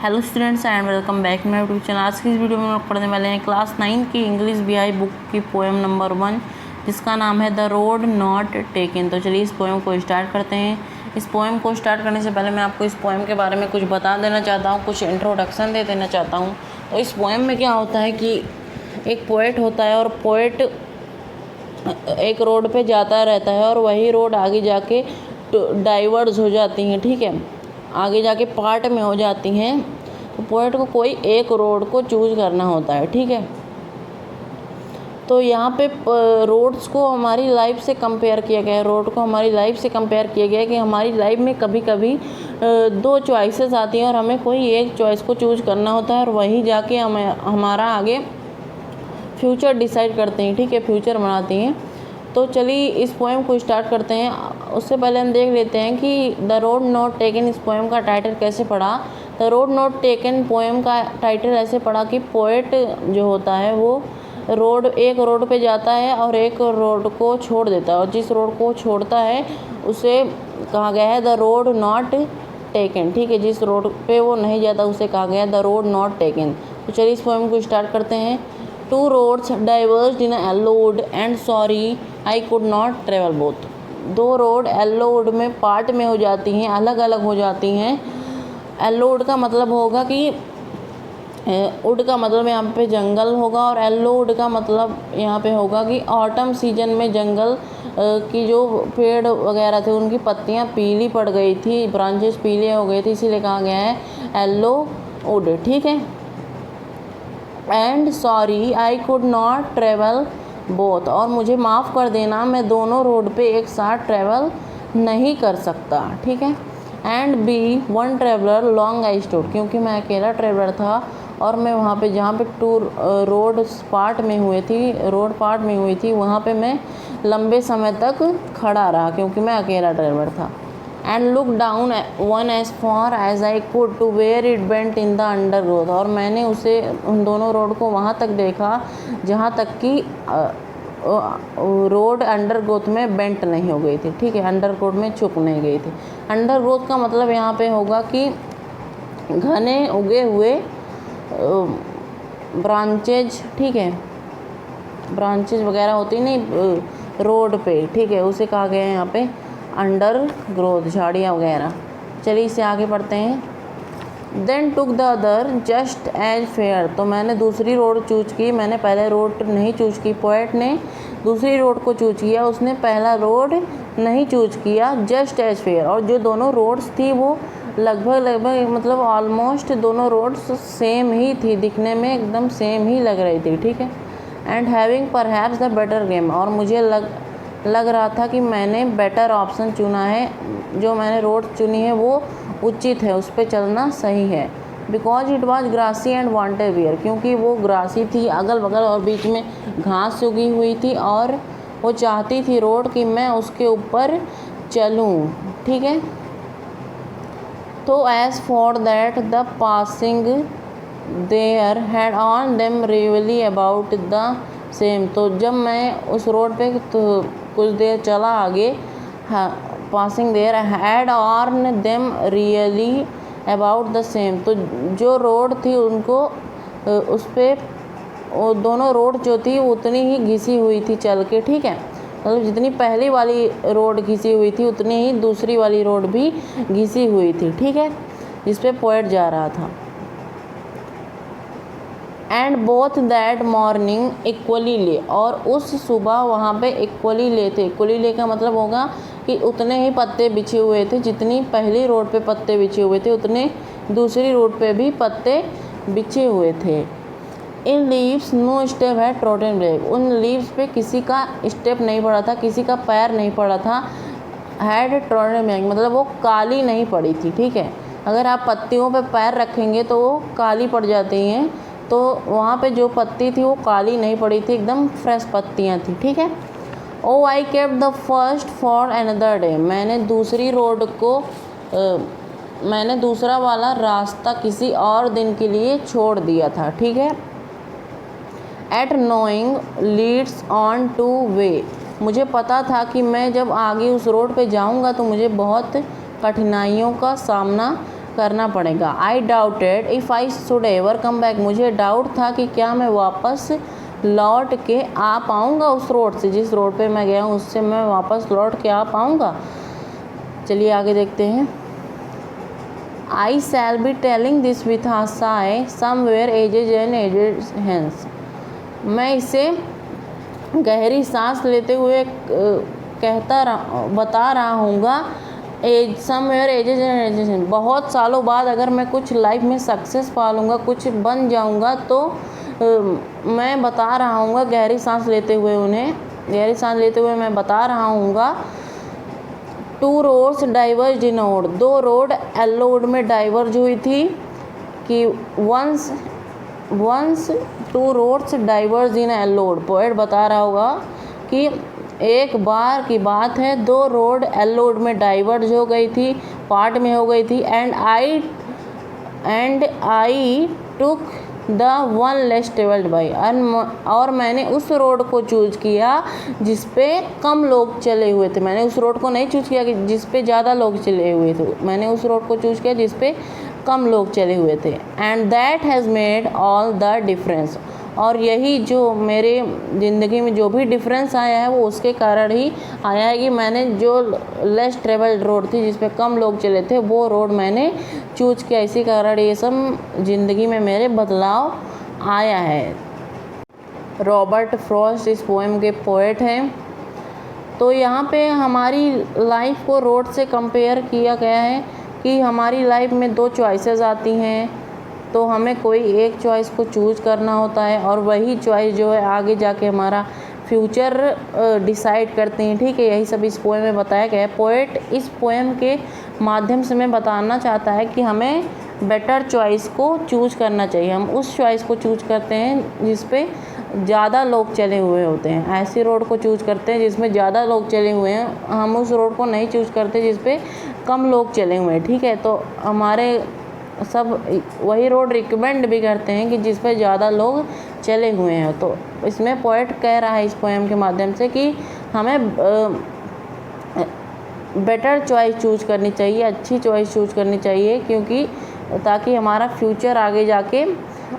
Hello students and welcome back my YouTube channel. आज की इस वीडियो में हम लोग पढ़ने वाले हैं क्लास 9 की इंग्लिश बीआई बुक की पोएम नंबर 1 जिसका नाम है द रोड नॉट टेकन। तो चलिए इस पोएम को स्टार्ट करते हैं। इस पोएम को स्टार्ट करने से पहले मैं आपको इस पोएम के बारे में कुछ बता देना चाहता हूँ, कुछ इंट्रोडक्शन दे देना चाहता हूँ। तो इस पोएम में क्या होता है कि एक पोएट होता है और पोएट एक रोड पे जाता रहता है और वही रोड आगे जाके डाइवर्स हो जाती हैं, ठीक है, आगे जाके पार्ट में हो जाती हैं। तो पोएट को कोई एक रोड को चूज करना होता है, ठीक है। तो यहाँ पे रोड्स को हमारी लाइफ से कंपेयर किया गया है, रोड को हमारी लाइफ से कंपेयर किया गया है कि हमारी लाइफ में कभी कभी दो चॉइसेस आती हैं और हमें कोई एक चॉइस को चूज करना होता है और वही जाके हमें हमारा आगे फ्यूचर डिसाइड करते हैं, ठीक है, फ्यूचर बनाती हैं। तो चलिए इस पोएम को स्टार्ट करते हैं। उससे पहले हम देख लेते हैं कि द रोड नॉट टेकन इस पोएम का टाइटल कैसे पड़ा। The road not taken poem का टाइटल ऐसे पड़ा कि पोएट जो होता है वो एक रोड पे जाता है और एक रोड को छोड़ देता है, और जिस रोड को छोड़ता है उसे कहा गया है द रोड नॉट टेकन, ठीक है। जिस रोड पे वो नहीं जाता उसे कहा गया है द रोड नॉट टेकन। तो चलिए इस पोएम को स्टार्ट करते हैं। Two roads diverged in yellow wood and sorry I could not travel both. दो रोड येल्लोवुड में पार्ट में हो जाती हैं, अलग अलग हो जाती हैं। येल्लोवुड का मतलब होगा कि वुड का मतलब यहाँ पे जंगल होगा और येल्लोवुड का मतलब यहाँ पे होगा कि ऑटम सीजन में जंगल की जो पेड़ वगैरह थे उनकी पत्तियाँ पीली पड़ गई थी, ब्रांचेस पीले हो गए थे, इसीलिए कहा गया है येल्लोवुड, ठीक है। And sorry I could not travel both, और मुझे माफ़ कर देना मैं दोनों रोड पे एक साथ ट्रैवल नहीं कर सकता, ठीक है। And be one traveller long I stood, क्योंकि मैं अकेला ट्रेवलर था और मैं वहाँ पे जहाँ पे रोड पार्ट में हुई थी वहाँ पे मैं लंबे समय तक खड़ा रहा क्योंकि मैं अकेला ट्रेवलर था। And look down one as far as I could to where it bent in the undergrowth, और मैंने उसे उन दोनों रोड को वहाँ तक देखा जहाँ तक कि रोड अंडरग्रोथ में बेंट नहीं हो गई थी, ठीक है, अंडरग्रोथ में छुप नहीं गई थी। अंडरग्रोथ का मतलब यहाँ पे होगा कि घने उगे हुए ब्रांचेज, ठीक है, ब्रांचेज वगैरह होती नहीं रोड पे, ठीक है, उसे कहा गया है यहाँ पे अंडर ग्रोथ, झाड़ियाँ वगैरह। चलिए इसे आगे पढ़ते हैं। Then took the other just as fair, तो मैंने दूसरी रोड चूज की, मैंने पहले रोड नहीं चूज की। पोएट ने दूसरी रोड को चूज किया, उसने पहला रोड नहीं चूज किया। जस्ट एज फेयर, और जो दोनों रोड्स थी वो लगभग मतलब ऑलमोस्ट दोनों रोड्स सेम ही थी, दिखने में एकदम सेम ही लग रही थी, ठीक है। And having perhaps the better game, और मुझे लग रहा था कि मैंने बेटर ऑप्शन चुना है, जो मैंने रोड चुनी है वो उचित है, उस पर चलना सही है। Because it was grassy and wanted wear, क्योंकि वो ग्रासी थी, अगल बगल और बीच में घास उगी हुई थी और वो चाहती थी रोड कि मैं उसके ऊपर चलूँ, ठीक है। तो as for that the passing there had on them really about the same, तो जब मैं उस रोड पे तो कुछ देर चला आगे, passing there had on them really about the same, तो जो रोड थी उनको उस पर दोनों रोड जो थी उतनी ही घिसी हुई थी चल के, ठीक है, मतलब जितनी पहली वाली रोड घिसी हुई थी उतनी ही दूसरी वाली रोड भी घिसी हुई थी, ठीक है, जिस पे पोएट जा रहा था। And both that morning equally ले, और उस सुबह वहाँ पे इक्वली ले थे। इक्वली ले का मतलब होगा कि उतने ही पत्ते बिछे हुए थे, जितनी पहली रोड पे पत्ते बिछे हुए थे उतने दूसरी रोड पे भी पत्ते बिछे हुए थे। इन लीव्स नो स्टेप है ट्रोटन ब्रेक, उन लीव्स पे किसी का स्टेप नहीं पड़ा था, किसी का पैर नहीं पड़ा था। हैड ट्रोटन ब्रेक मतलब वो काली नहीं पड़ी थी, ठीक है। अगर आप पत्तियों पे पैर रखेंगे तो वो काली पड़ जाती हैं, तो वहाँ पे जो पत्ती थी वो काली नहीं पड़ी थी, एकदम फ्रेश पत्तियाँ थी, ठीक है। Oh I kept the first for another day, मैंने दूसरी रोड को मैंने दूसरा वाला रास्ता किसी और दिन के लिए छोड़ दिया था, ठीक है। Yet knowing leads on to way, मुझे पता था कि मैं जब आगे उस रोड पे जाऊंगा तो मुझे बहुत कठिनाइयों का सामना करना पड़ेगा। आई doubted if I should ever come back, मुझे डाउट था कि क्या मैं वापस लौट के आ पाऊँगा उस रोड से, जिस रोड पे मैं गया हूँ उससे मैं वापस लौट के आ पाऊँगा। चलिए आगे देखते हैं। I shall be telling this with a sigh somewhere ages and ages hence, मैं इसे गहरी सांस लेते हुए बता रहा हूँगा। Age somewhere ages and ages, बहुत सालों बाद अगर मैं कुछ लाइफ में सक्सेस पा लूँगा, कुछ बन जाऊँगा, तो मैं बता रहा हूँगा गहरी सांस लेते हुए मैं बता रहा हूँगा। टू रोड्स डाइवर्ज इन ओड, दो रोड एलोड में डाइवर्ज हुई थी कि वंस टू रोड्स डाइवर्ज इन एलोड, पोएट बता रहा होगा कि एक बार की बात है, दो रोड एलोड में डाइवर्ज हो गई थी, पार्ट में हो गई थी। And I took the one less travelled by, और मैंने उस रोड को चूज किया जिस पे कम लोग चले हुए थे। मैंने उस रोड को नहीं चूज किया कि जिस पे ज़्यादा लोग चले हुए थे, मैंने उस रोड को चूज किया जिस पे कम लोग चले हुए थे। And that has made all the difference, और यही जो मेरे ज़िंदगी में जो भी डिफरेंस आया है वो उसके कारण ही आया है कि मैंने जो लेस ट्रेवल्ड रोड थी जिस पे कम लोग चले थे वो रोड मैंने चूज किया, इसी कारण ये सब ज़िंदगी में मेरे बदलाव आया है। रॉबर्ट फ्रॉस्ट इस पोएम के पोएट हैं। तो यहाँ पे हमारी लाइफ को रोड से कंपेयर किया गया है कि हमारी लाइफ में दो चॉइसेस आती हैं, तो हमें कोई एक चॉइस को चूज करना होता है और वही चॉइस जो है आगे जाके हमारा फ्यूचर डिसाइड करते हैं। ठीक है, यही सब इस पोएम में बताया गया है। पोएट इस पोएम के माध्यम से मैं बताना चाहता है कि हमें बेटर चॉइस को चूज करना चाहिए। हम उस चॉइस को चूज करते हैं जिस पे ज़्यादा लोग चले हुए होते हैं, ऐसी रोड को चूज करते हैं जिसमें ज़्यादा लोग चले हुए हैं। हम उस रोड को नहीं चूज करते जिस पे कम लोग चले हुए हैं। ठीक है, तो हमारे सब वही रोड रिकमेंड भी करते हैं कि जिस पे ज़्यादा लोग चले हुए हैं। तो इसमें पोएट कह रहा है इस पोएम के माध्यम से कि हमें बेटर चॉइस चूज करनी चाहिए, अच्छी चॉइस चूज करनी चाहिए, क्योंकि ताकि हमारा फ्यूचर आगे जाके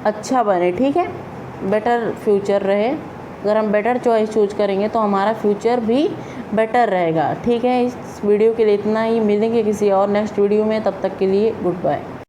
अच्छा बने। ठीक है, बेटर फ्यूचर रहे। अगर हम बेटर चॉइस चूज करेंगे तो हमारा फ्यूचर भी बेटर रहेगा। ठीक है, इस वीडियो के लिए इतना ही। मिलेंगे किसी और नेक्स्ट वीडियो में, तब तक के लिए गुड बाय।